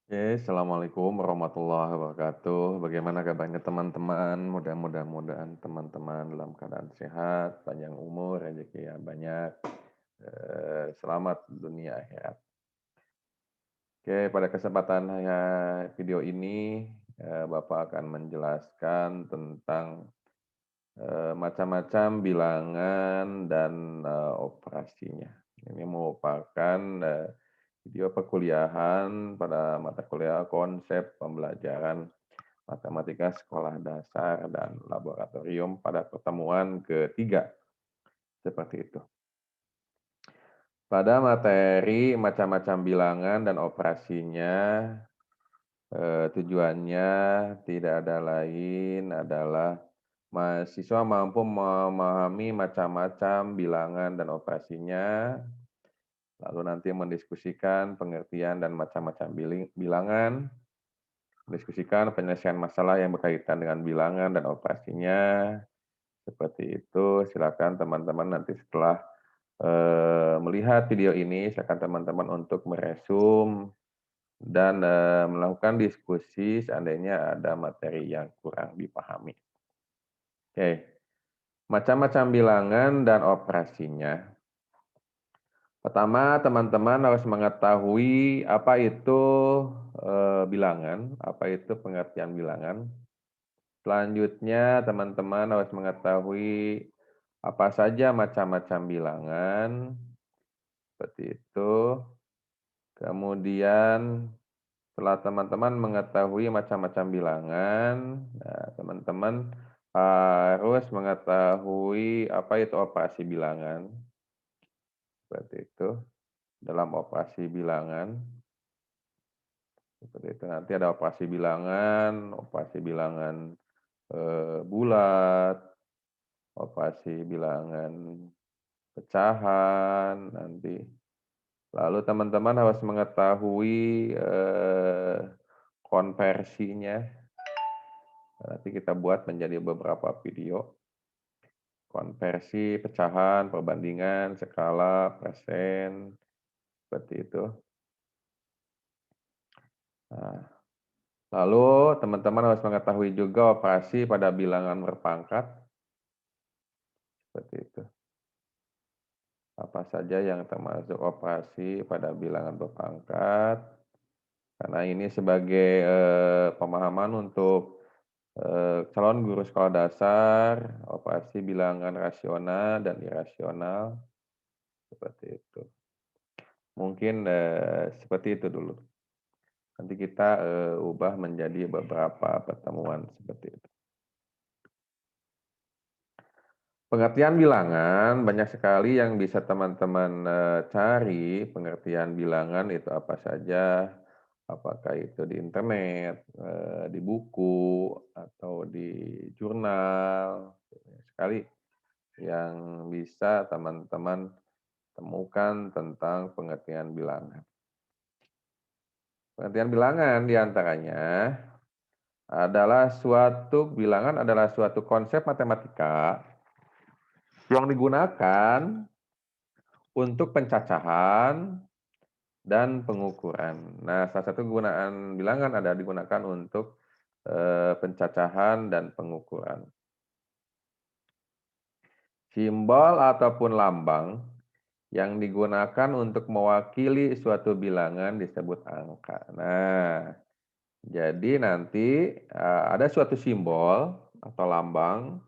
Oke, Assalamualaikum warahmatullahi wabarakatuh. Bagaimana kabarnya teman-teman? Mudah-mudahan teman-teman dalam keadaan sehat, panjang umur, rezeki yang banyak, selamat dunia akhirat. Oke, pada kesempatan video ini, Bapak akan menjelaskan tentang macam-macam bilangan dan operasinya. Ini merupakan video perkuliahan pada mata kuliah konsep pembelajaran matematika sekolah dasar dan laboratorium pada pertemuan ketiga, seperti itu. Pada materi macam-macam bilangan dan operasinya, tujuannya tidak ada lain adalah mahasiswa mampu memahami macam-macam bilangan dan operasinya, lalu nanti mendiskusikan pengertian dan macam-macam bilangan, mendiskusikan penyelesaian masalah yang berkaitan dengan bilangan dan operasinya. Seperti itu, silakan teman-teman nanti setelah melihat video ini, silakan teman-teman untuk meresum dan melakukan diskusi seandainya ada materi yang kurang dipahami. Oke, macam-macam bilangan dan operasinya. Pertama, teman-teman harus mengetahui apa itu bilangan, apa itu pengertian bilangan. Selanjutnya, teman-teman harus mengetahui apa saja macam-macam bilangan, seperti itu. Kemudian, setelah teman-teman mengetahui macam-macam bilangan, nah, teman-teman harus mengetahui apa itu operasi bilangan, seperti itu. Dalam operasi bilangan, seperti itu. Nanti ada operasi bilangan bulat, operasi bilangan pecahan nanti. Lalu teman-teman harus mengetahui konversinya. Nanti kita buat menjadi beberapa video. Konversi, pecahan, perbandingan, skala, persen, seperti itu. Nah, lalu teman-teman harus mengetahui juga operasi pada bilangan berpangkat, seperti itu. Apa saja yang termasuk operasi pada bilangan berpangkat, karena ini sebagai pemahaman untuk calon guru sekolah dasar, operasi bilangan rasional dan irasional, seperti itu. Mungkin seperti itu dulu. Nanti kita ubah menjadi beberapa pertemuan seperti itu. Pengertian bilangan, banyak sekali yang bisa teman-teman cari. Pengertian bilangan itu apa saja, apakah itu di internet, di buku, atau di jurnal. Sekali yang bisa teman-teman temukan tentang pengertian bilangan. Pengertian bilangan diantaranya adalah bilangan adalah suatu konsep matematika yang digunakan untuk pencacahan dan pengukuran. Nah, salah satu kegunaan bilangan ada digunakan untuk pencacahan dan pengukuran. Simbol ataupun lambang yang digunakan untuk mewakili suatu bilangan disebut angka. Nah, jadi nanti ada suatu simbol atau lambang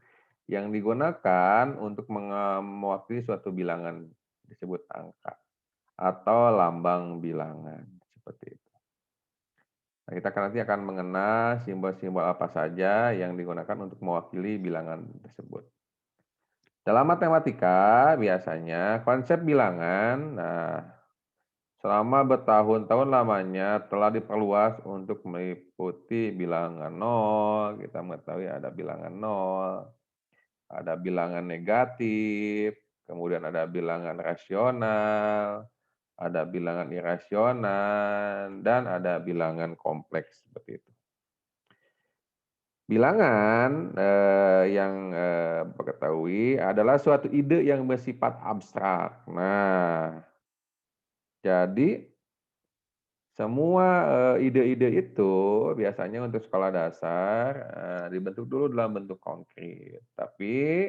yang digunakan untuk mewakili suatu bilangan disebut angka atau lambang bilangan, seperti itu. Nah, kita nanti akan mengenal simbol-simbol apa saja yang digunakan untuk mewakili bilangan tersebut. Dalam matematika biasanya konsep bilangan, selama bertahun-tahun lamanya telah diperluas untuk meliputi bilangan nol. Kita mengetahui ada bilangan nol, ada bilangan negatif, kemudian ada bilangan rasional, ada bilangan irasional, dan ada bilangan kompleks seperti itu. Bilangan yang ketahui adalah suatu ide yang bersifat abstrak. Nah, jadi Semua, ide-ide itu biasanya untuk sekolah dasar, dibentuk dulu dalam bentuk konkret, tapi,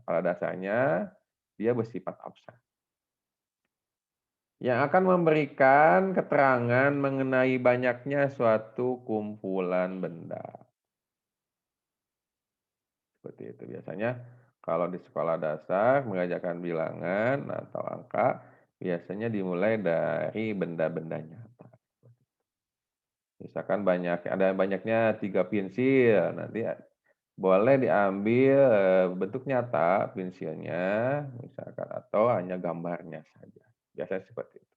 pada dasarnya dia bersifat abstrak, yang akan memberikan keterangan mengenai banyaknya suatu kumpulan benda. Seperti itu. Biasanya kalau di sekolah dasar mengajarkan bilangan atau angka, biasanya dimulai dari benda-benda nyata. Misalkan ada banyaknya 3 pensil, nanti boleh diambil, bentuk nyata pensilnya misalkan atau hanya gambarnya saja, biasanya seperti itu.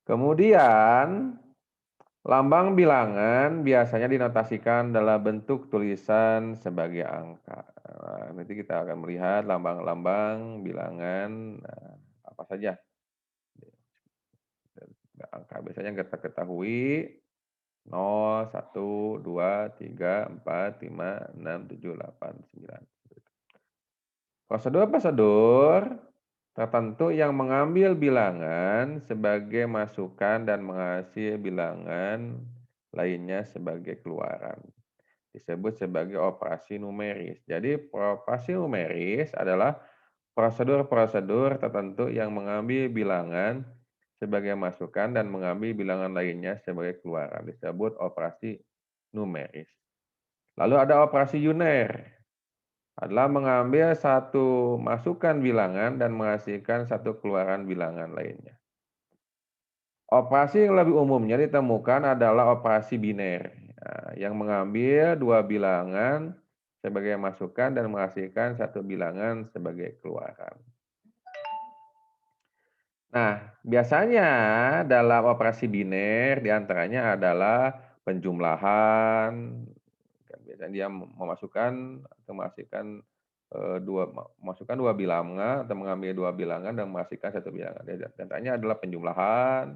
Kemudian lambang bilangan biasanya dinotasikan dalam bentuk tulisan sebagai angka. Nanti kita akan melihat lambang-lambang bilangan, apa saja angka. Biasanya kita ketahui 0, 1, 2, 3, 4, 5, 6, 7, 8, 9. Prosedur-prosedur tertentu yang mengambil bilangan sebagai masukan dan menghasil bilangan lainnya sebagai keluaran, disebut sebagai operasi numeris. Jadi operasi numeris adalah prosedur-prosedur tertentu yang mengambil bilangan sebagai masukan dan mengambil bilangan lainnya sebagai keluaran, disebut operasi numeris. Lalu ada operasi yuner, adalah mengambil satu masukan bilangan dan menghasilkan satu keluaran bilangan lainnya. Operasi yang lebih umumnya ditemukan adalah operasi biner, yang mengambil dua bilangan sebagai masukan dan menghasilkan satu bilangan sebagai keluaran. Nah, biasanya dalam operasi biner diantaranya adalah penjumlahan, biasanya dia memasukkan atau menghasilkan memasukkan dua bilangan atau mengambil dua bilangan dan menghasilkan satu bilangan. Diantaranya adalah penjumlahan,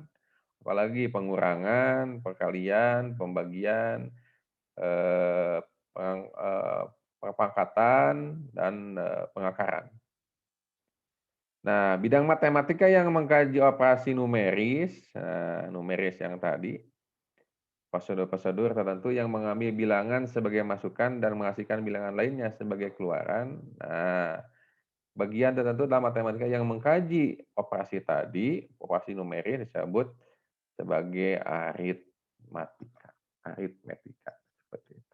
apalagi pengurangan, perkalian, pembagian, eh, perpangkatan, dan pengakaran. Nah, bidang matematika yang mengkaji operasi numeris, numeris yang tadi, prosedur-prosedur tertentu yang mengambil bilangan sebagai masukan dan menghasilkan bilangan lainnya sebagai keluaran. Nah, bagian tertentu dalam matematika yang mengkaji operasi tadi, operasi numeris disebut sebagai aritmatika. Aritmetika seperti itu.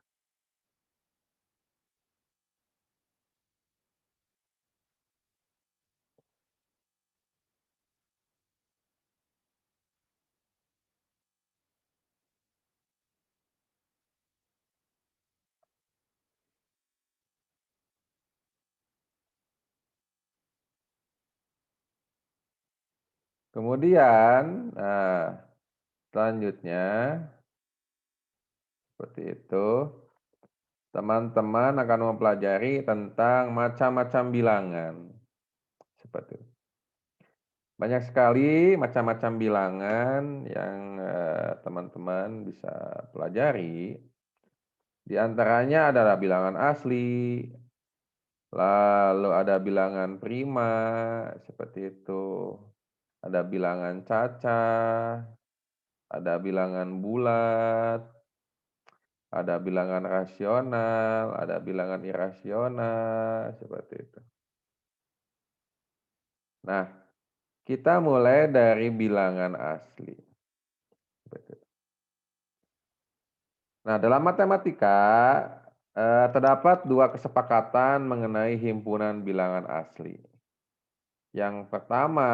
Kemudian, selanjutnya seperti itu, teman-teman akan mempelajari tentang macam-macam bilangan. Seperti itu. Banyak sekali macam-macam bilangan yang teman-teman bisa pelajari. Di antaranya adalah bilangan asli, lalu ada bilangan prima, seperti itu. Ada bilangan cacah, ada bilangan bulat, ada bilangan rasional, ada bilangan irasional, seperti itu. Nah, kita mulai dari bilangan asli. Seperti itu. Nah, dalam matematika terdapat dua kesepakatan mengenai himpunan bilangan asli. Yang pertama,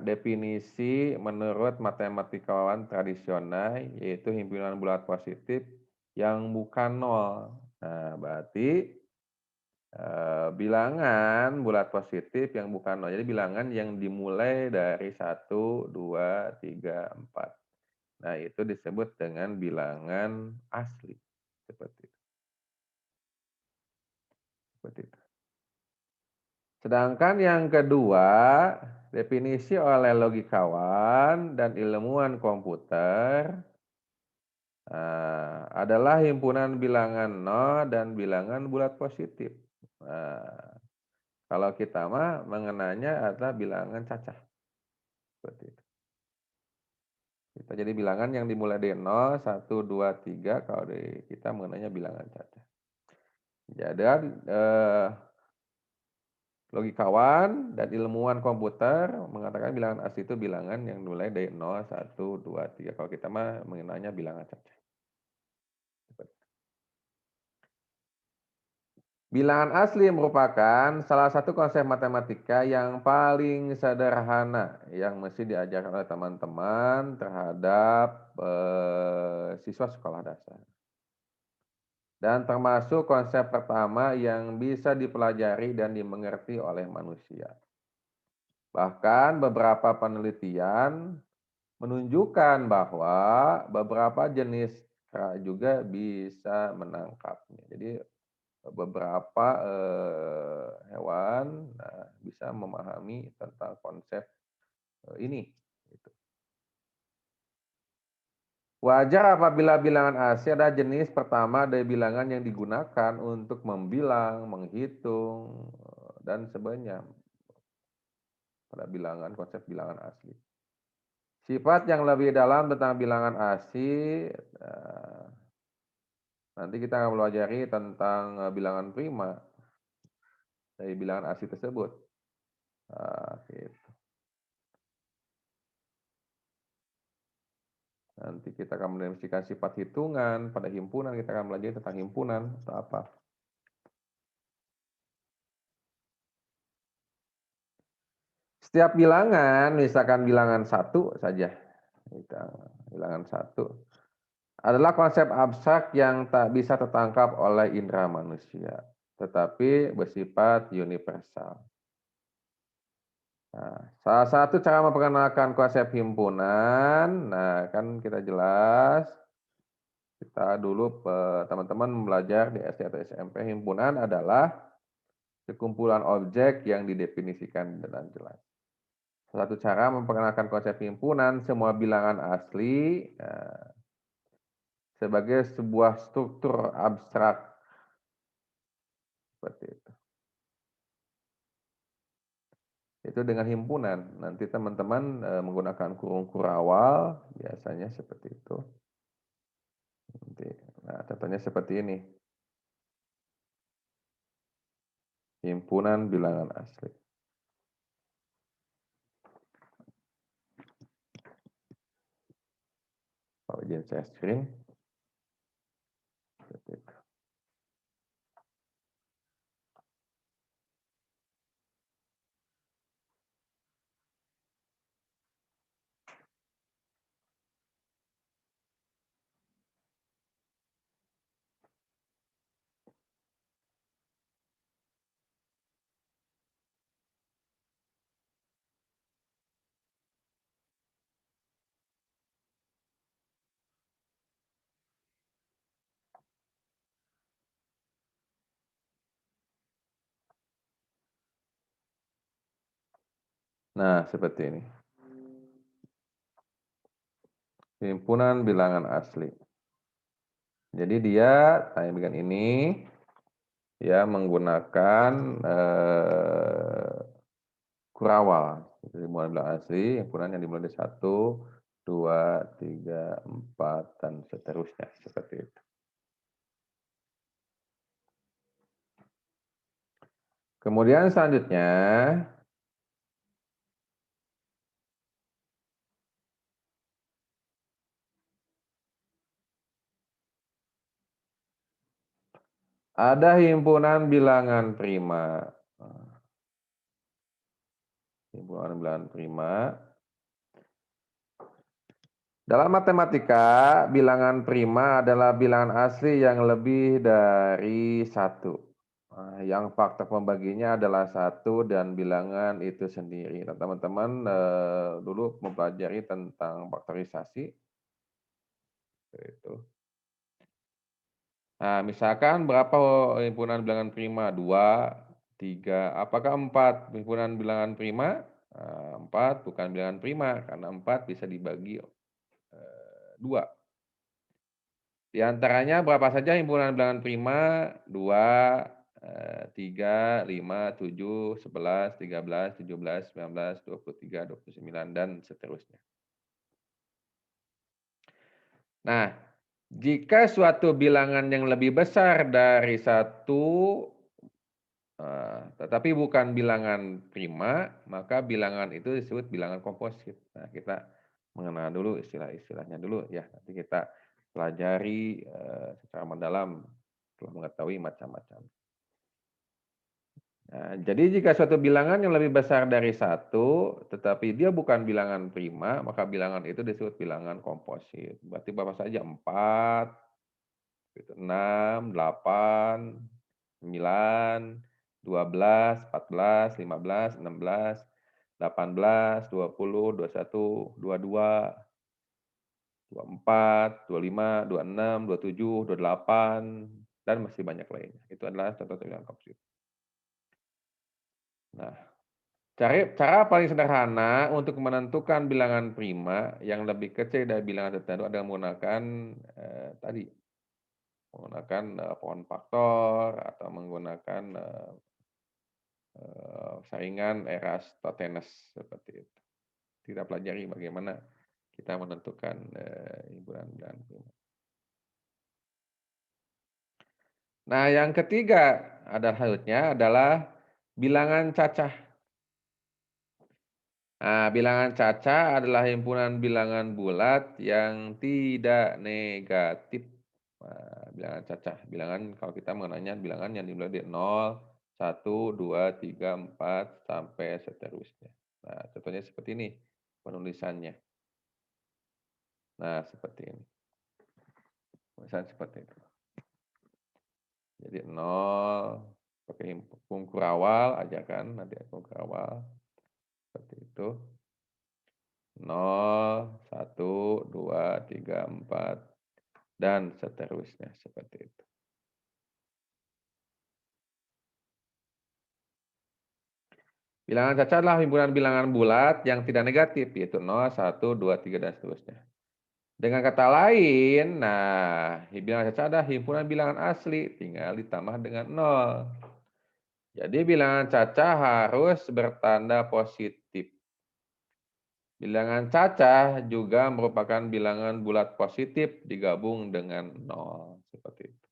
definisi menurut matematikawan tradisional, yaitu himpunan bulat positif yang bukan nol. Nah, berarti bilangan bulat positif yang bukan nol. Jadi bilangan yang dimulai dari 1, 2, 3, 4. Nah, itu disebut dengan bilangan asli. Seperti itu. Seperti itu. Sedangkan yang kedua, definisi oleh logikawan dan ilmuwan komputer adalah himpunan bilangan nol dan bilangan bulat positif. Kalau kita mah mengenanya adalah bilangan cacah. Seperti itu. Jadi bilangan yang dimulai dari 0, 1, 2, 3 kalau di kita mengenanya bilangan cacat. Jadi logikawan dan ilmuwan komputer mengatakan bilangan asli itu bilangan yang dimulai dari 0, 1, 2, 3. Kalau kita mah mengenanya bilangan cacat. Bilangan asli merupakan salah satu konsep matematika yang paling sederhana yang mesti diajarkan oleh teman-teman terhadap siswa sekolah dasar. Dan termasuk konsep pertama yang bisa dipelajari dan dimengerti oleh manusia. Bahkan beberapa penelitian menunjukkan bahwa beberapa jenis kera juga bisa menangkapnya. Jadi beberapa hewan bisa memahami tentang konsep ini. Gitu. Wajar apabila bilangan asli adalah jenis pertama dari bilangan yang digunakan untuk membilang, menghitung, dan sebagainya pada bilangan konsep bilangan asli. Sifat yang lebih dalam tentang bilangan asli, nanti kita akan pelajari tentang bilangan prima dari bilangan asli tersebut. Gitu. Nanti kita akan mendefinisikan sifat hitungan pada himpunan, kita akan belajar tentang himpunan atau apa. Setiap bilangan, misalkan bilangan 1 saja, bilangan 1, adalah konsep abstrak yang tak bisa tertangkap oleh indera manusia, tetapi bersifat universal. Nah, salah satu cara memperkenalkan konsep himpunan, nah kan kita jelas, kita dulu teman-teman belajar di SD atau SMP, himpunan adalah sekumpulan objek yang didefinisikan dengan jelas. Salah satu cara memperkenalkan konsep himpunan semua bilangan asli sebagai sebuah struktur abstrak seperti itu. Itu dengan himpunan. Nanti teman-teman menggunakan kurung kurawal, biasanya seperti itu. Nanti, nah, contohnya seperti ini. Himpunan bilangan asli. Kalau izin saya screen. Seperti itu. Nah, seperti ini. Himpunan bilangan asli. Jadi dia bagian ini ya menggunakan kurawal. Himpunan bilangan asli, himpunan yang dimulai dari 1, 2, 3, 4, dan seterusnya. Seperti itu. Kemudian selanjutnya, ada himpunan bilangan prima. Himpunan bilangan prima. Dalam matematika, bilangan prima adalah bilangan asli yang lebih dari 1. Yang faktor pembaginya adalah 1 dan bilangan itu sendiri. Nah, teman-teman dulu mempelajari tentang faktorisasi. Itu. Nah, misalkan berapa himpunan bilangan prima? 2, 3. Apakah 4 himpunan bilangan prima? 4 bukan bilangan prima, karena 4 bisa dibagi 2. Di antaranya berapa saja himpunan bilangan prima? 2, 3, 5, 7, 11, 13, 17, 19, 23, 29, dan seterusnya. 2, 3, 5, 7, 11, 13, 17, 19, 23, 29, dan seterusnya. 2, 3, 5, 7, 11, 13, 17, 19, 23, 29, dan seterusnya. 2, 3, 5, 7, 11, 13, 17, 19, 23, 29, dan seterusnya. Nah, jika suatu bilangan yang lebih besar dari satu, tetapi bukan bilangan prima, maka bilangan itu disebut bilangan komposit. Nah, kita mengenal dulu istilah-istilahnya dulu ya. Nanti kita pelajari secara mendalam setelah mengetahui macam-macam. Nah, jadi jika suatu bilangan yang lebih besar dari satu, tetapi dia bukan bilangan prima, maka bilangan itu disebut bilangan komposit. Berarti Bapak saja 4, 6, 8, 9, 12, 14, 15, 16, 18, 20, 21, 22, 24, 25, 26, 27, 28, dan masih banyak lainnya. Itu adalah contoh bilangan komposit. Nah, cara paling sederhana untuk menentukan bilangan prima yang lebih kecil dari bilangan tertentu adalah menggunakan pohon faktor atau menggunakan saringan Eratosthenes seperti itu. Kita pelajari bagaimana kita menentukan himpunan bilangan prima. Nah, yang ketiga adalah bilangan cacah. Nah, bilangan cacah adalah himpunan bilangan bulat yang tidak negatif. Nah, bilangan cacah, bilangan kalau kita mengenalnya bilangan yang dimulai dari 0, 1, 2, 3, 4, sampai seterusnya. Nah, contohnya seperti ini penulisannya. Nah, seperti ini. Penulisan seperti itu. Jadi 0, pakai pungkur awal aja kan, nanti pungkur awal. Seperti itu. 0, 1, 2, 3, 4, dan seterusnya seperti itu. Bilangan cacat adalah himpunan bilangan bulat yang tidak negatif, yaitu 0, 1, 2, 3, dan seterusnya. Dengan kata lain, nah, bilangan cacat adalah himpunan bilangan asli, tinggal ditambah dengan 0. Jadi bilangan cacah harus bertanda positif. Bilangan cacah juga merupakan bilangan bulat positif digabung dengan 0. Seperti itu.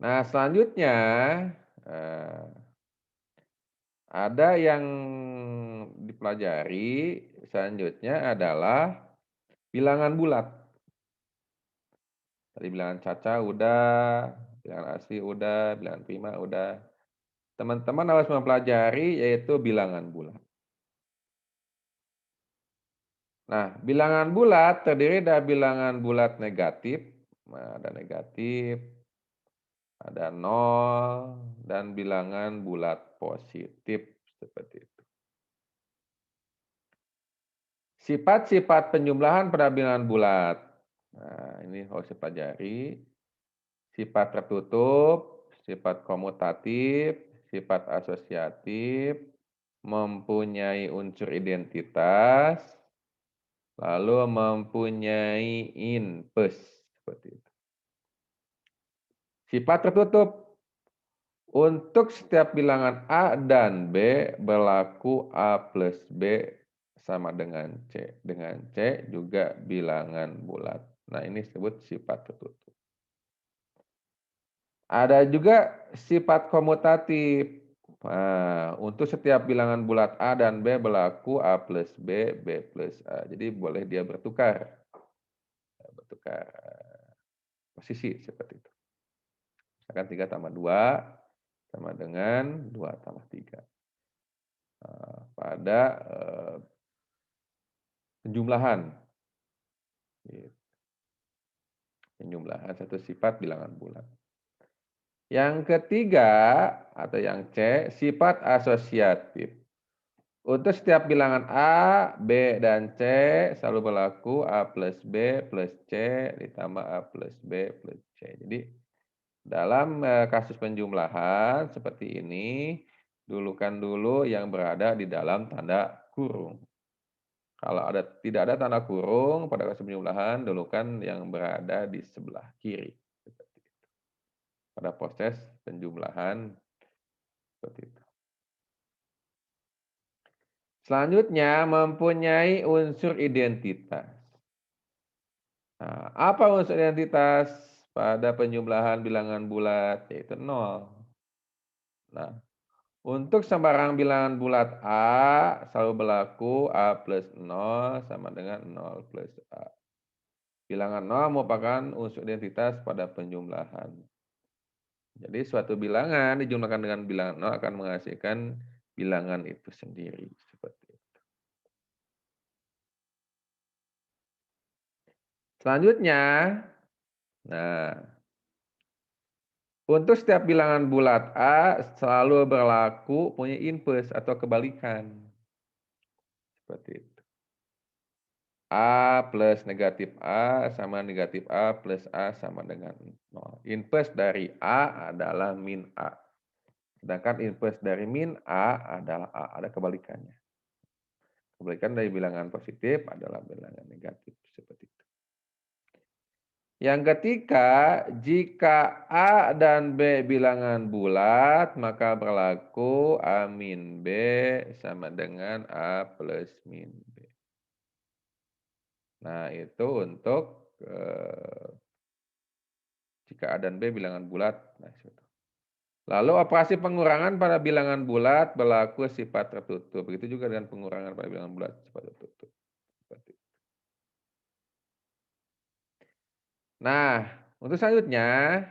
Nah, selanjutnya ada yang dipelajari selanjutnya adalah bilangan bulat. Tadi bilangan cacah udah, bilangan asli udah, bilangan prima udah. Teman-teman harus mempelajari yaitu bilangan bulat. Nah, bilangan bulat terdiri dari bilangan bulat negatif, ada negatif, ada 0, dan bilangan bulat positif seperti itu. Sifat-sifat penjumlahan pada bilangan bulat. Nah, ini harus dipelajari. Sifat tertutup, sifat komutatif, sifat asosiatif, mempunyai unsur identitas, lalu mempunyai inpes. Seperti itu. Sifat tertutup. Untuk setiap bilangan A dan B berlaku A plus B sama dengan C. Dengan C juga bilangan bulat. Nah, ini disebut sifat tertutup. Ada juga sifat komutatif. Nah, untuk setiap bilangan bulat A dan B berlaku A plus B, B plus A. Jadi boleh dia bertukar posisi seperti itu. Misalkan 3 tambah 2 sama dengan 2 tambah 3. Pada penjumlahan. Penjumlahan satu sifat bilangan bulat. Yang ketiga, atau yang C, sifat asosiatif. Untuk setiap bilangan A, B, dan C selalu berlaku A plus B plus C ditambah A plus B plus C. Jadi dalam kasus penjumlahan seperti ini, dulukan dulu yang berada di dalam tanda kurung. Kalau tidak ada tanda kurung pada kasus penjumlahan, dulukan yang berada di sebelah kiri. Seperti itu. Pada proses penjumlahan seperti itu. Selanjutnya mempunyai unsur identitas. Nah, apa unsur identitas pada penjumlahan bilangan bulat? Yaitu 0. Nah, untuk sembarang bilangan bulat A selalu berlaku A plus 0 sama dengan 0 plus A. Bilangan 0 merupakan unsur identitas pada penjumlahan. Jadi suatu bilangan dijumlahkan dengan bilangan 0 akan menghasilkan bilangan itu sendiri. Seperti itu. Selanjutnya, nah, untuk setiap bilangan bulat A selalu berlaku punya inverse atau kebalikan. Seperti itu. A plus negatif A sama negatif A plus A sama dengan 0. Inverse dari A adalah min A. Sedangkan inverse dari min A adalah A. Ada kebalikannya. Kebalikan dari bilangan positif adalah bilangan negatif. Seperti itu. Yang ketiga, jika A dan B bilangan bulat, maka berlaku A min B sama dengan A plus min B. Nah, itu untuk jika A dan B bilangan bulat. Nah, lalu operasi pengurangan pada bilangan bulat berlaku sifat tertutup. Begitu juga dengan pengurangan pada bilangan bulat sifat tertutup. Seperti itu. Nah, untuk selanjutnya,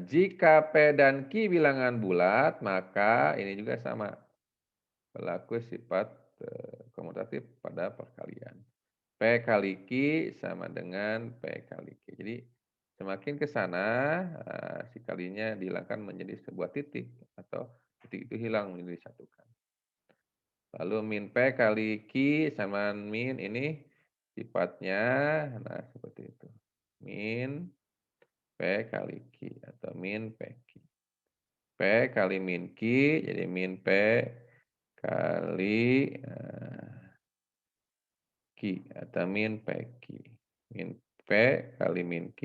jika P dan Q bilangan bulat, maka ini juga sama. Berlaku sifat komutatif pada perkalian. P kali Q sama dengan P kali Q. Jadi semakin ke sana, si kalinya dihilangkan menjadi sebuah titik. Atau titik itu hilang menjadi disatukan. Lalu min P kali Q sama min ini sifatnya, nah seperti itu. Min P kali Q atau min PQ. P kali min Q, jadi min P kali Q atau min PQ. Min P kali min Q,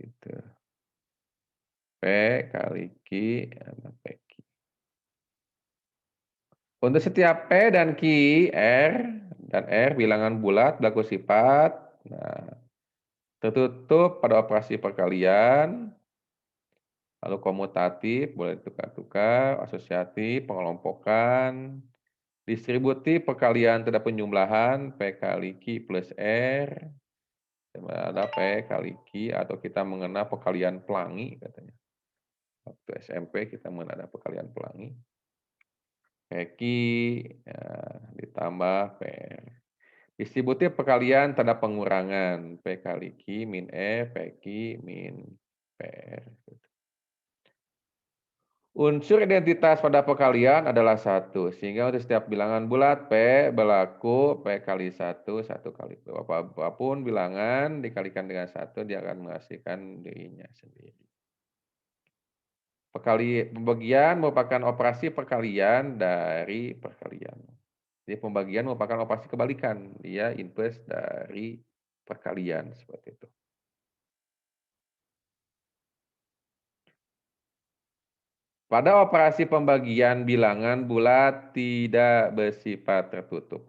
gitu. P kali Q sama PQ. Untuk setiap P dan Q, R dan R bilangan bulat berlaku sifat tertutup pada operasi perkalian, lalu komutatif, boleh tukar-tukar, asosiatif, pengelompokan, distributif, perkalian tidak penjumlahan, P kali Q plus R, ada P kali Q, atau kita mengenal perkalian pelangi katanya. Waktu SMP kita mengenal perkalian pelangi. P Q ya, ditambah P R. Distributif perkalian tanda pengurangan, P kali Q min E, P Q min P R. Unsur identitas pada perkalian adalah 1, sehingga untuk setiap bilangan bulat P berlaku P kali 1, 1 kali P. Apapun bilangan dikalikan dengan 1, dia akan menghasilkan dirinya sendiri. Pembagian merupakan operasi perkalian dari perkalian. Jadi pembagian merupakan operasi kebalikan, dia inverse dari perkalian, seperti itu. Pada operasi pembagian bilangan bulat tidak bersifat tertutup.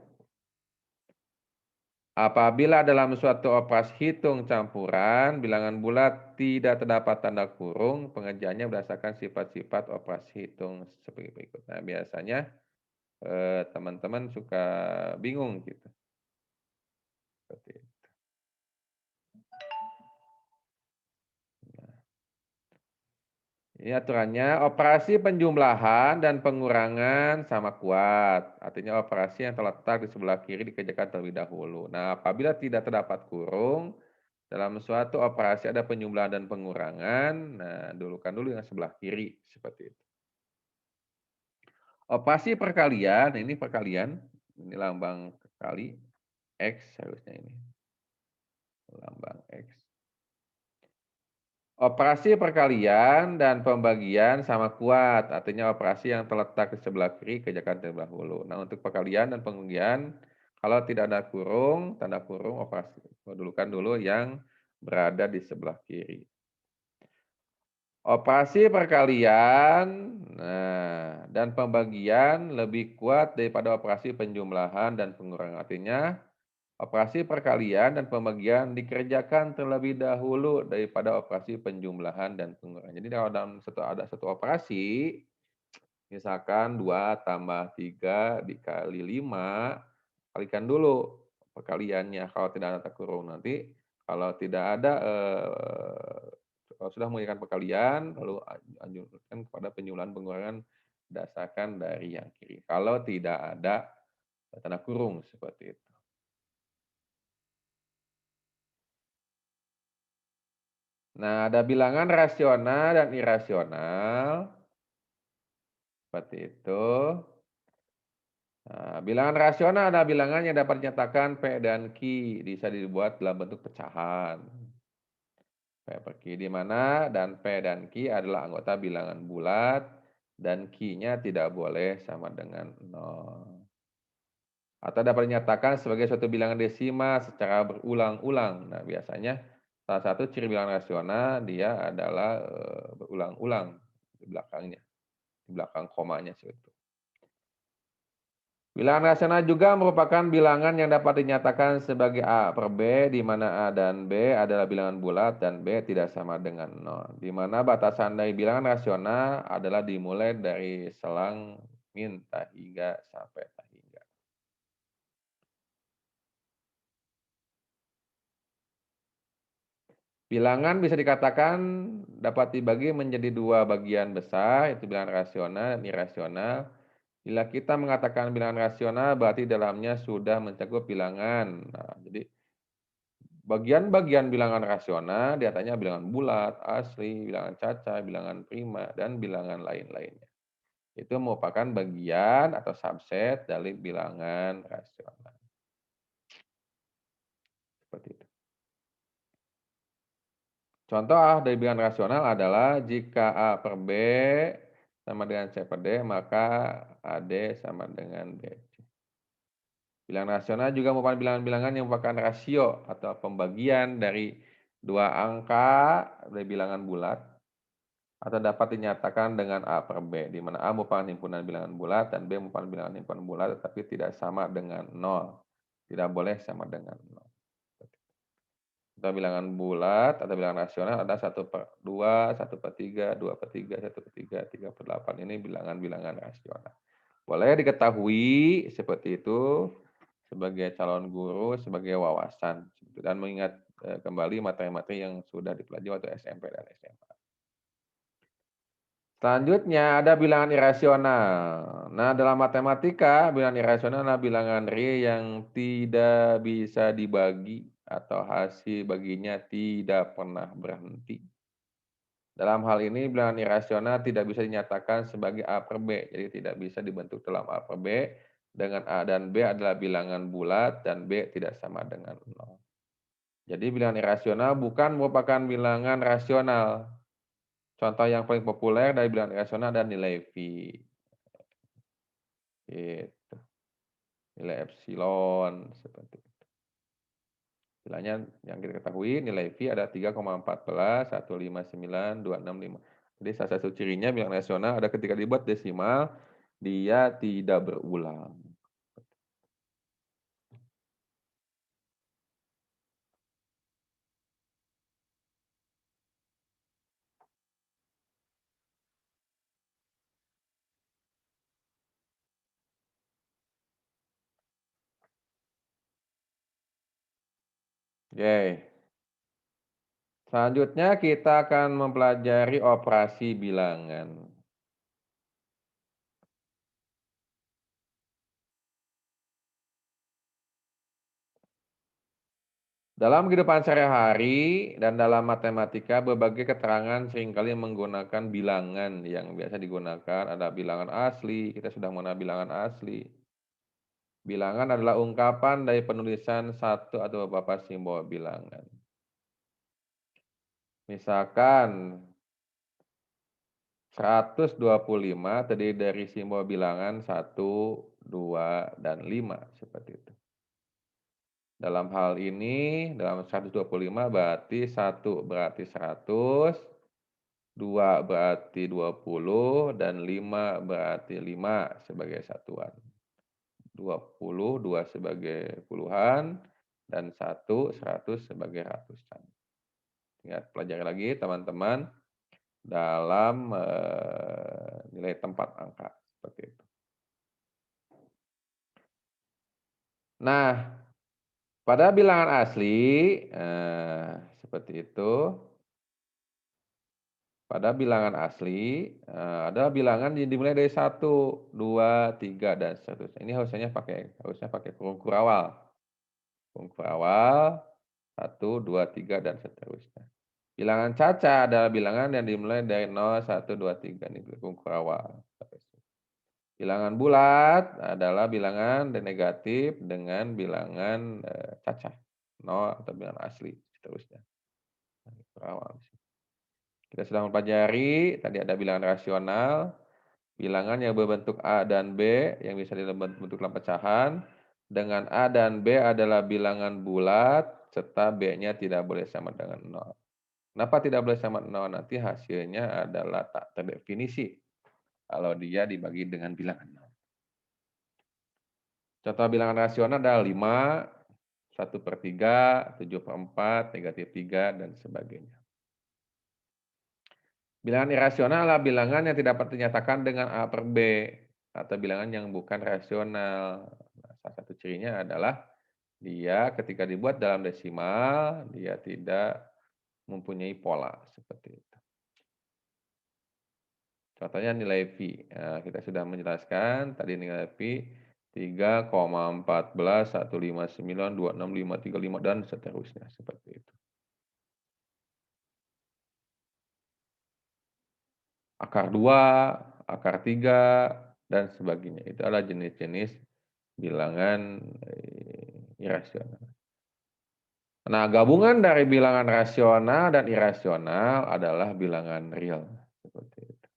Apabila dalam suatu operasi hitung campuran, bilangan bulat tidak terdapat tanda kurung, pengerjaannya berdasarkan sifat-sifat operasi hitung seperti berikut. Nah, biasanya teman-teman suka bingung gitu. Seperti itu. Ini aturannya, operasi penjumlahan dan pengurangan sama kuat. Artinya operasi yang terletak di sebelah kiri dikerjakan terlebih dahulu. Nah, apabila tidak terdapat kurung, dalam suatu operasi ada penjumlahan dan pengurangan, nah dulukan dulu yang sebelah kiri, seperti itu. Operasi perkalian, ini perkalian, ini lambang kali, X harusnya ini. Lambang X. Operasi perkalian dan pembagian sama kuat, artinya operasi yang terletak di sebelah kiri kerjakan terlebih dahulu. Nah, untuk perkalian dan pembagian, kalau tidak ada kurung, tanda kurung, operasi dulukan dulu yang berada di sebelah kiri. Operasi perkalian, dan pembagian lebih kuat daripada operasi penjumlahan dan pengurangan. Artinya, operasi perkalian dan pembagian dikerjakan terlebih dahulu daripada operasi penjumlahan dan pengurangan. Jadi kalau ada satu operasi, misalkan 2 tambah 3 dikali 5, kalikan dulu perkaliannya kalau tidak ada tanda kurung. Nanti kalau tidak ada, kalau sudah mengerjakan perkalian, lalu lanjutkan kepada penjumlahan pengurangan berdasarkan dari yang kiri. Kalau tidak ada tanda kurung seperti itu. Nah, ada bilangan rasional dan irasional, seperti itu. Nah, bilangan rasional adalah bilangan yang dapat dinyatakan P dan Q, bisa dibuat dalam bentuk pecahan. P per Q di mana dan P dan Q adalah anggota bilangan bulat dan Q-nya tidak boleh sama dengan 0. Atau dapat dinyatakan sebagai suatu bilangan desimal secara berulang-ulang. Nah, biasanya salah satu ciri bilangan rasional dia adalah berulang-ulang di belakangnya, di belakang komanya seperti itu. Bilangan rasional juga merupakan bilangan yang dapat dinyatakan sebagai A per B, di mana A dan B adalah bilangan bulat dan B tidak sama dengan 0. Di mana batasan dari bilangan rasional adalah dimulai dari selang min tak hingga sampai tak hingga. Bilangan bisa dikatakan dapat dibagi menjadi dua bagian besar, yaitu bilangan rasional dan irasional. Bila kita mengatakan bilangan rasional, berarti dalamnya sudah mencakup bilangan. Nah, jadi bagian-bagian bilangan rasional diantaranya bilangan bulat, asli, bilangan caca, bilangan prima, dan bilangan lain-lainnya. Itu merupakan bagian atau subset dari bilangan rasional. Seperti itu. Contoh dari bilangan rasional adalah jika A per B sama dengan C per D, maka AD sama dengan BC. Bilangan rasional juga merupakan bilangan-bilangan yang merupakan rasio atau pembagian dari dua angka dari bilangan bulat atau dapat dinyatakan dengan A per B, di mana A merupakan himpunan bilangan bulat dan B merupakan bilangan himpunan bulat tetapi tidak sama dengan 0. Tidak boleh sama dengan 0. Atau bilangan bulat atau bilangan rasional ada 1/2, 1/3, 2/3, 1/3, 3/8. Ini bilangan-bilangan rasional. Boleh diketahui seperti itu sebagai calon guru, sebagai wawasan dan mengingat kembali materi-materi yang sudah dipelajari waktu SMP dan SMA. Selanjutnya ada bilangan irasional. Nah, dalam matematika, bilangan irasional adalah bilangan real yang tidak bisa dibagi atau hasil baginya tidak pernah berhenti. Dalam hal ini, bilangan irasional tidak bisa dinyatakan sebagai A per B, jadi tidak bisa dibentuk dalam A per B, dengan A dan B adalah bilangan bulat dan B tidak sama dengan 0. Jadi bilangan irasional bukan merupakan bilangan rasional. Contoh yang paling populer dari bilangan irasional adalah nilai phi. Gitu. Nilai epsilon seperti itu. Istilahnya yang kita ketahui nilai phi ada 3,14, 159, 265. Jadi salah satu cirinya bilangan rasional ada ketika dibuat desimal dia tidak berulang. Oke. Selanjutnya kita akan mempelajari operasi bilangan. Dalam kehidupan sehari-hari dan dalam matematika, berbagai keterangan seringkali menggunakan bilangan yang biasa digunakan ada bilangan asli, kita sudah mengenal bilangan asli. Bilangan adalah ungkapan dari penulisan satu atau beberapa simbol bilangan. Misalkan 125 terdiri dari simbol bilangan 1, 2, dan 5, seperti itu. Dalam hal ini, dalam 125 berarti 1 berarti 100, 2 berarti 20, dan 5 berarti 5 sebagai satuan. 20, 2 sebagai puluhan, dan 100 sebagai ratusan. Ingat, pelajari lagi teman-teman dalam nilai tempat angka, seperti itu. Nah, pada bilangan asli, seperti itu. Pada bilangan asli, ada bilangan yang dimulai dari 1, 2, 3, dan seterusnya. Ini harusnya pakai kurung kurawal. Kurung kurawal, 1, 2, 3, dan seterusnya. Bilangan caca adalah bilangan yang dimulai dari 0, 1, 2, 3. Ini kurung kurawal. Bilangan bulat adalah bilangan negatif dengan bilangan caca. 0 atau bilangan asli, seterusnya. Kurawal. Kita sudah mempelajari, tadi ada bilangan rasional, bilangan yang berbentuk A dan B yang bisa dibentuk dalam pecahan, dengan A dan B adalah bilangan bulat, serta B-nya tidak boleh sama dengan 0. Kenapa tidak boleh sama 0? Nanti hasilnya adalah tak terdefinisi kalau dia dibagi dengan bilangan 0. Contoh bilangan rasional adalah 5, 1/3, 7/4, -3, dan sebagainya. Bilangan irasional adalah bilangan yang tidak dapat dinyatakan dengan A per B, atau bilangan yang bukan rasional. Nah, salah satu cirinya adalah dia ketika dibuat dalam desimal, dia tidak mempunyai pola, seperti itu. Contohnya nilai pi. Nah, kita sudah menjelaskan tadi nilai pi 3,14, 159, 26, 535, dan seterusnya, seperti itu. Akar 2, akar 3, dan sebagainya. Itu adalah jenis-jenis bilangan irasional. Nah, gabungan dari bilangan rasional dan irasional adalah bilangan real. Seperti itu.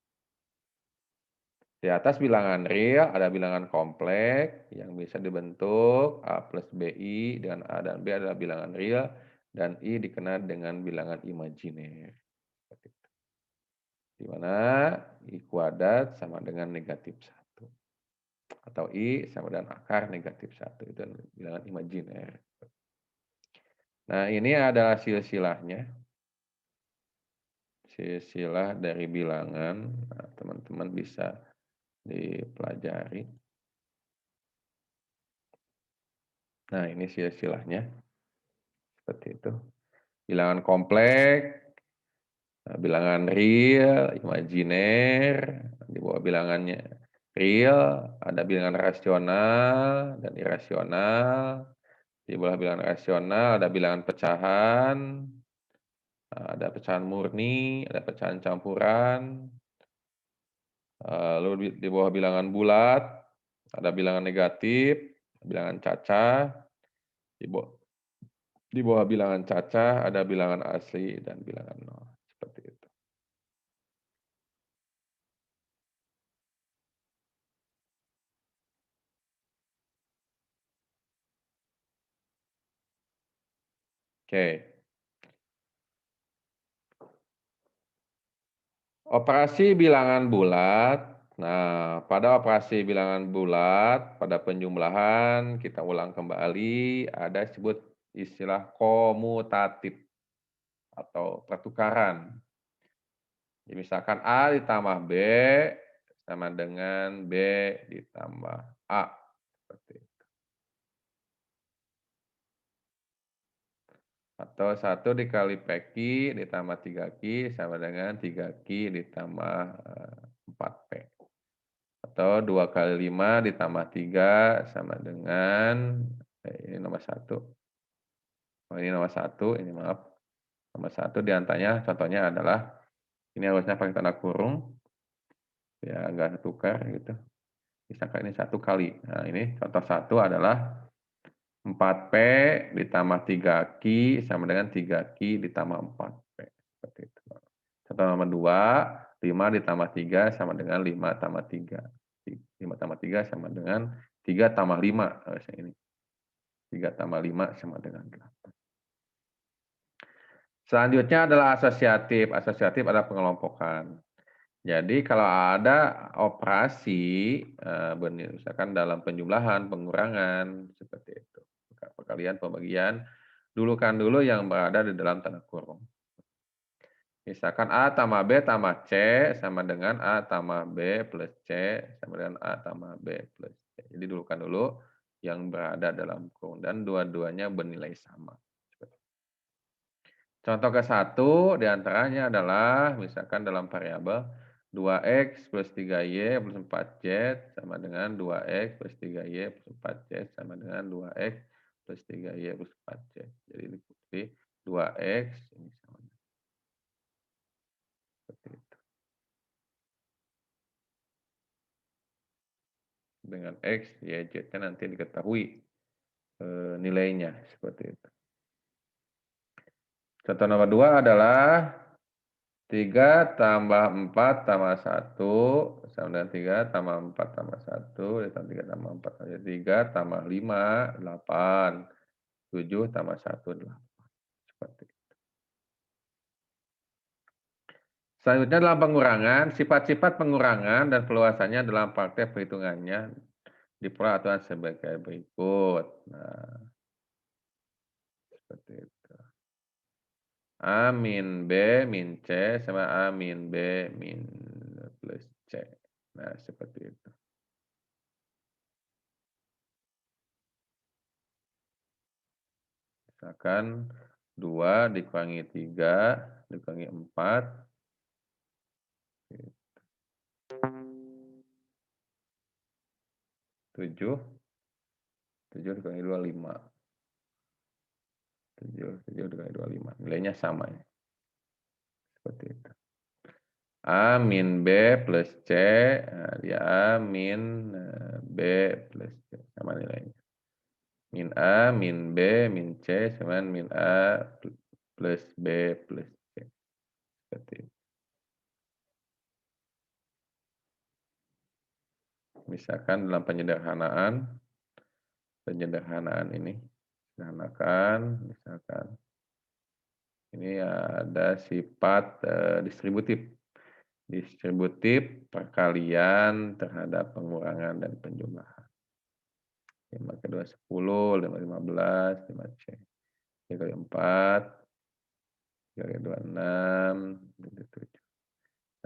Di atas bilangan real ada bilangan kompleks yang bisa dibentuk A plus BI, dengan A dan B adalah bilangan real, dan I dikenal dengan bilangan imajiner. Di mana I kuadrat sama dengan negatif 1. Atau I sama dengan akar negatif 1. Itu bilangan imajiner. Nah, ini adalah silsilahnya. Silsilah dari bilangan. Nah, teman-teman bisa dipelajari. Nah, ini silsilahnya. Seperti itu. Bilangan kompleks, bilangan real, imajiner, di bawah bilangannya real, ada bilangan rasional dan irasional. Di bawah bilangan rasional ada bilangan pecahan, ada pecahan murni, ada pecahan campuran. Lalu di bawah bilangan bulat ada bilangan negatif, bilangan caca. Di bawah bilangan caca ada bilangan asli dan bilangan nol. Seperti itu. Oke. Operasi bilangan bulat. Nah, pada operasi bilangan bulat, pada penjumlahan, kita ulang kembali, ada disebut istilah komutatif atau pertukaran. Jadi misalkan A ditambah B sama dengan B ditambah A. Seperti itu. Atau 1 dikali PQ ditambah 3Q sama dengan 3Q ditambah 4P. Atau 2 kali 5 ditambah 3 sama dengan, ini nomor 1. Oh, ini nomor 1, ini maaf. Nomor 1 diantaranya contohnya adalah, ini harusnya pakai tanda kurung, ya nggak tukar gitu. Misalkan ini 1 kali. Nah, ini contoh 1 adalah 4P ditambah 3Q sama dengan 3Q ditambah 4P. Seperti itu. Contoh nomor 2, 5 ditambah 3 sama dengan 5 tambah 3. 5 tambah 3 sama dengan 3 tambah 5. Harusnya ini. 3 tambah 5 sama dengan 8. Selanjutnya adalah asosiatif. Asosiatif adalah pengelompokan. Jadi kalau ada operasi, misalkan dalam penjumlahan, pengurangan, seperti itu. Perkalian, pembagian, dulukan dulu yang berada di dalam tanda kurung. Misalkan A tambah B tambah C sama dengan A tambah B plus C sama dengan A tambah B plus C. Jadi dulukan dulu yang berada dalam kurung dan dua-duanya bernilai sama. Contoh ke-1 diantaranya adalah misalkan dalam variabel 2x plus 3y plus 4z sama dengan 2x plus 3y plus 4z sama dengan 2x plus 3y plus 4z. Jadi diikuti 2x ini sama seperti itu. Dengan x, y, z-nya nanti diketahui nilainya seperti itu. Contoh nomor 2 adalah 3 tambah 4 tambah 1 sama dengan 3 tambah 4 tambah 1 ditambah 3 tambah 4 tambah 3 tambah 5, 8. 7 tambah 1, 8. Seperti itu. Selanjutnya dalam pengurangan, sifat-sifat pengurangan dan perluasannya dalam praktek perhitungannya diperaturan sebagai berikut. Nah, seperti itu. A min B min C sama A min B min plus C. Nah, seperti itu. Misalkan 2 dikurangi 3 dikurangi 4. 7. 7 dikurangi 2, 5. 7 dikurangi 2, 5. Nilainya sama ya. Seperti itu. A min B plus C, nah, dia A min B plus C, sama nilainya. Min A, min B, min C, sama min A plus B plus C. Seperti itu. Misalkan dalam penyederhanaan ini, sederhanakan, misalkan ini ada sifat distributif. Distributif perkalian terhadap pengurangan dan penjumlahan. 5 ke 2, 10, 5, 15, 5C. 3 kali 4, 3 kali 2, 6, 7.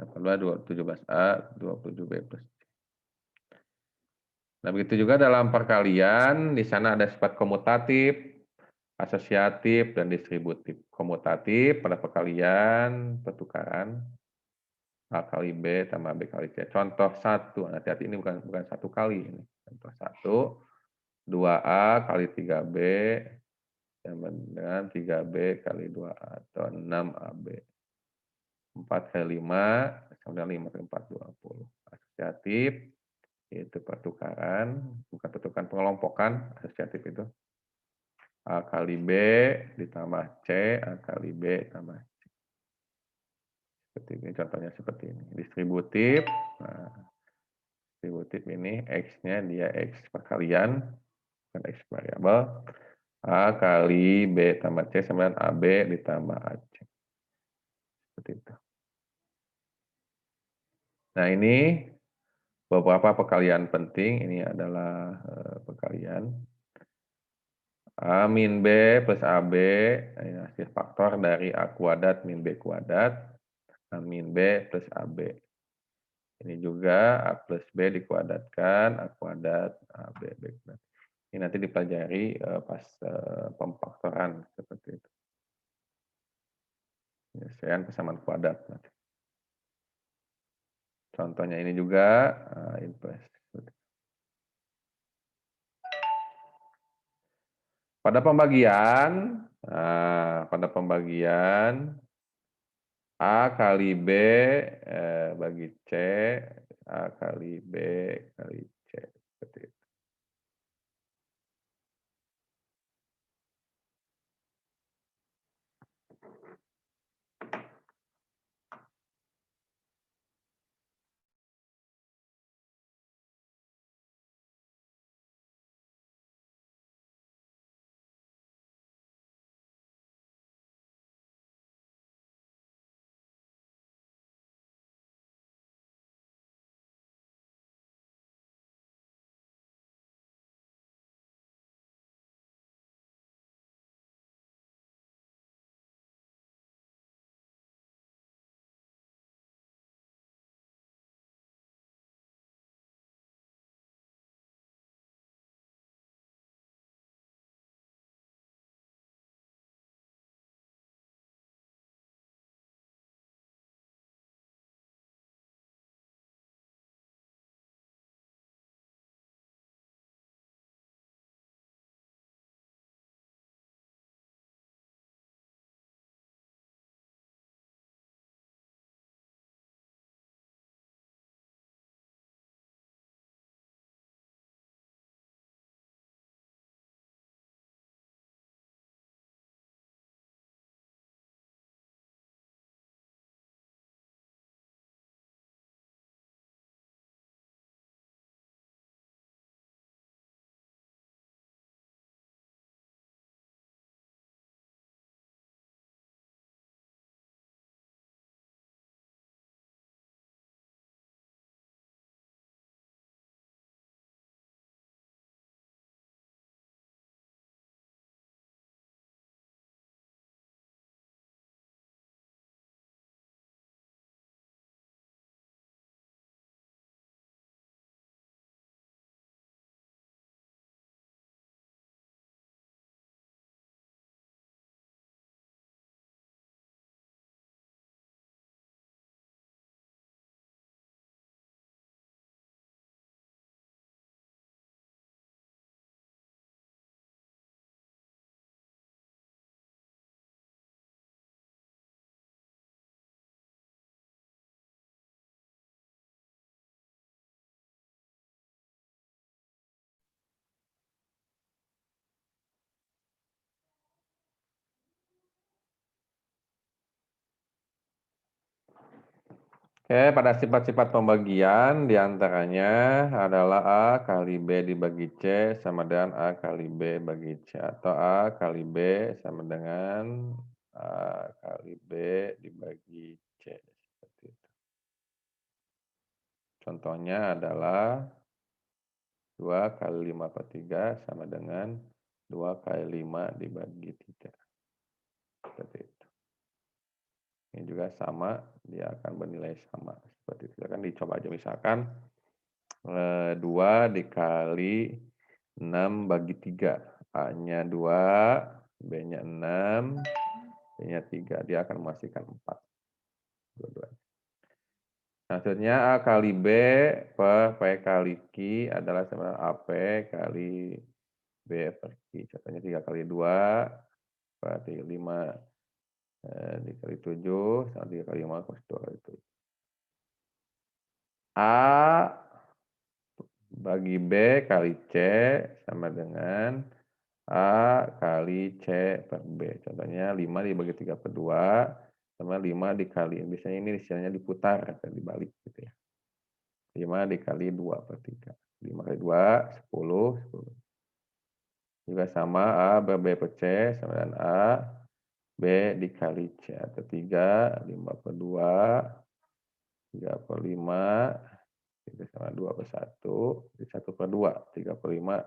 18, 17A, 27B plus C. Nah, begitu juga dalam perkalian, di sana ada sifat komutatif, asosiatif, dan distributif. Komutatif pada perkalian, pertukaran, A kali B tambah B kali C. Contoh 1, hati-hati ini bukan 1 kali. Ini. Contoh 1, 2A kali 3B sama dengan 3B kali 2A atau 6AB. 4 kali 5 sama dengan 5 kali 4, 20. Asosiatif, yaitu pertukaran, bukan pertukaran, pengelompokan, asosiatif itu. A kali B ditambah C, A kali B tambah C. Seperti ini, contohnya seperti ini. Distributif, nah, distributif ini X-nya dia X perkalian, bukan X variabel. A kali B tambah C sama dengan AB ditambah AC. Seperti itu. Nah, ini beberapa perkalian penting. Ini adalah perkalian. A min B plus AB, ini hasil faktor dari A kuadrat min B kuadrat. A min B plus AB. Ini juga A plus B dikuadratkan, A kuadrat, AB, B kuadrat. Ini nanti dipelajari pas pemfaktoran seperti itu. Penyelesaian persamaan kuadrat. Contohnya ini juga inverse. Pada pembagian A kali B bagi C, A kali B kali C. Seperti itu. Oke, pada sifat-sifat pembagian diantaranya adalah A kali B dibagi C sama dengan A kali B bagi C. Atau A kali B sama dengan A kali B dibagi C. Seperti itu. Contohnya adalah 2 kali 5/3 sama dengan 2 kali 5 dibagi 3. Seperti itu. Ini juga sama, dia akan bernilai sama. Seperti itu. Kan dicoba aja misalkan 2 dikali 6 bagi 3. A-nya 2, B-nya 6, C-nya 3. Dia akan menghasilkan 4. Dua-duanya. Selanjutnya A kali B per P kali Q adalah sama AP kali B per Q. Contohnya 3 kali 2, berarti 5 dikali 7, sama 3 kali 5, 2 kali 7. A bagi B kali C sama dengan A kali C per B. Contohnya 5 dibagi 3/2 sama 5 dikali. Biasanya ini istilahnya diputar atau dibalik gitu ya. 5 dikali 2/3. 5 kali 2, 10. 10. Juga sama A per B per C sama dengan A B dikali C. Atau 3, 5/2, 3/5. Itu sama 2/1. 1/2. 3/5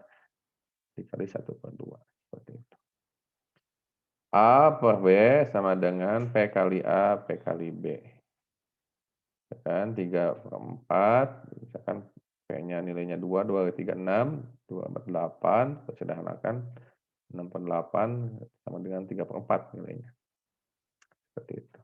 dikali 1/2. Seperti itu. A per B sama dengan P kali A, P kali B. Misalkan 3/4, misalkan P-nya nilainya 2, 2 kali 3, 6, 2/8, sederhanakan 6/8 sama dengan 3/4 nilainya. Seperti itu.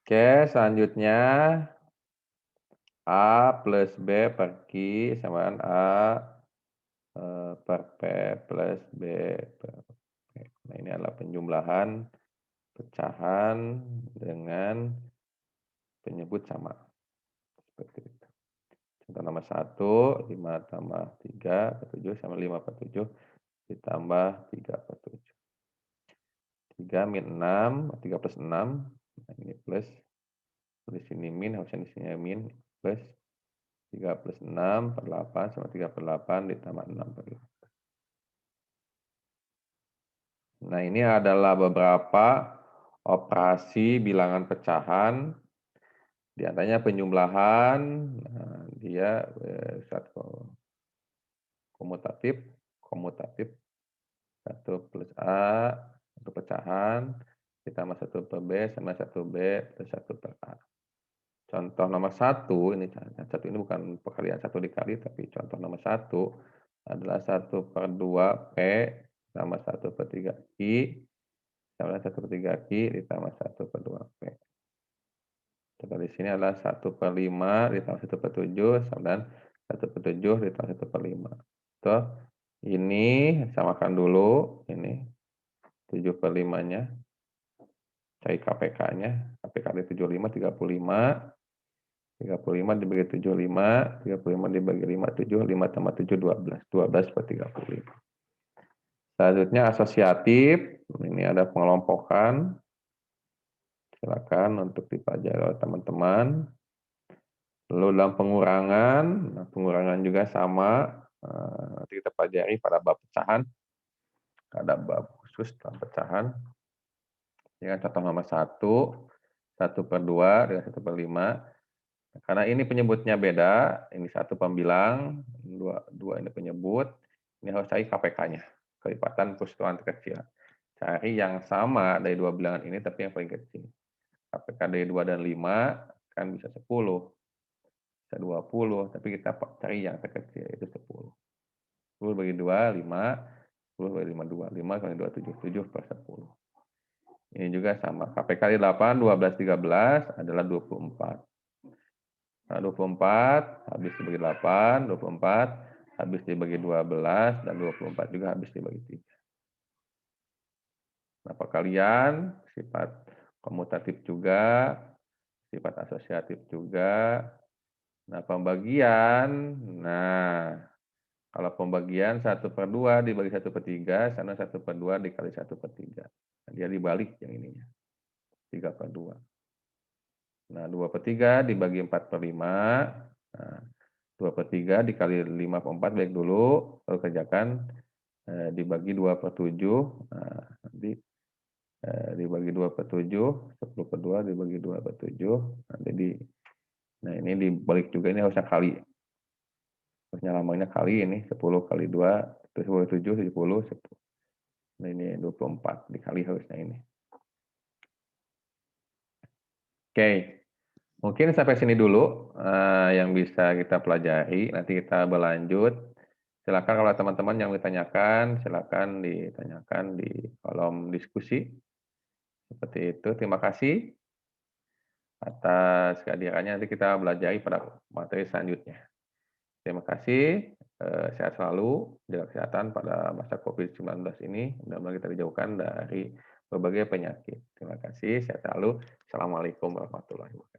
Oke, selanjutnya A plus B per Q sama dengan A per P plus B per P. Nah, ini adalah penjumlahan pecahan dengan penyebut sama. Seperti itu. Contoh nomor 1, 5 tambah 3 per 7 sama 5/7 ditambah 3/7. 3 min 6, 3 plus 6, nah ini plus, di sini min, harusnya di sini min, plus 3 plus 6 per 8 sama 3/8 ditambah 6/8. Nah, ini adalah beberapa operasi bilangan pecahan, di antaranya penjumlahan, nah, dia komutatif, komutatif, 1 plus A untuk pecahan, ditambah 1 per B sama 1 B plus 1 per A. Contoh nomor 1, ini bukan perkalian 1 dikali, tapi contoh nomor 1 adalah 1/2 P tambah 1/3 Q, sama 1/3 Q ditambah 1/2 P. Contoh di sini adalah 1/5 ditambah 1/7 sama dengan 1/7 ditambah 1/5. Tuh, ini samakan dulu, ini 7/5-nya, cari KPK-nya, KPK dari 75, 35, 35 dibagi 75, 35 dibagi 57, 5 tambah 7, 12, 12/35. Selanjutnya asosiatif, ini ada pengelompokan, silakan untuk dipelajari oleh teman-teman. Lalu dalam pengurangan, nah pengurangan juga sama, nanti kita pelajari pada bab pecahan. ada bab khusus dalam pecahan. Dengan contoh nomor 1/2 dengan 1/5. Karena ini penyebutnya beda, ini 1 pembilang, 2 ini penyebut, ini harus cari KPK-nya, kelipatan persatuan terkecil. Cari yang sama dari 2 bilangan ini tapi yang paling kecil. KPK dari 2 dan 5 kan bisa 10, bisa 20, tapi kita cari yang terkecil, itu 10. 10 bagi 2, 5, 10 bagi 5, 2. 5 kali 2, 7, 7/10. Ini juga sama, KPK dari 8, 12, 13 adalah 24. Nah, 24 habis dibagi 8, 24 habis dibagi 12, dan 24 juga habis dibagi 3. Nah, perkalian sifat komutatif juga, sifat asosiatif juga. Nah, pembagian, kalau pembagian 1/2 dibagi 1/3, sana 1/2 dikali 1/3. Nah, dia dibalik yang ininya, 3/2. Nah, 2/3 dibagi 4/5. Nah, 2/3 dikali 5/4 balik dulu, lalu kerjakan dibagi 2/7. Nah, nanti dibagi 2/7, 10/2 dibagi 2/7. Nah, jadi ini dibalik juga, ini harusnya kali. Harusnya lambangnya kali ini, 10 kali 2, 7, 70, 10. Nah, ini 24 dikali harusnya ini. Oke. Mungkin sampai sini dulu yang bisa kita pelajari. Nanti kita berlanjut. Silakan kalau teman-teman yang ditanyakan, silakan ditanyakan di kolom diskusi. Seperti itu. Terima kasih atas kehadirannya. Nanti kita belajar pada materi selanjutnya. Terima kasih. Sehat selalu, jaga kesehatan pada masa COVID-19 ini. Mudah-mudahan kita dijauhkan dari berbagai penyakit. Terima kasih. Sehat selalu. Assalamualaikum warahmatullahi wabarakatuh.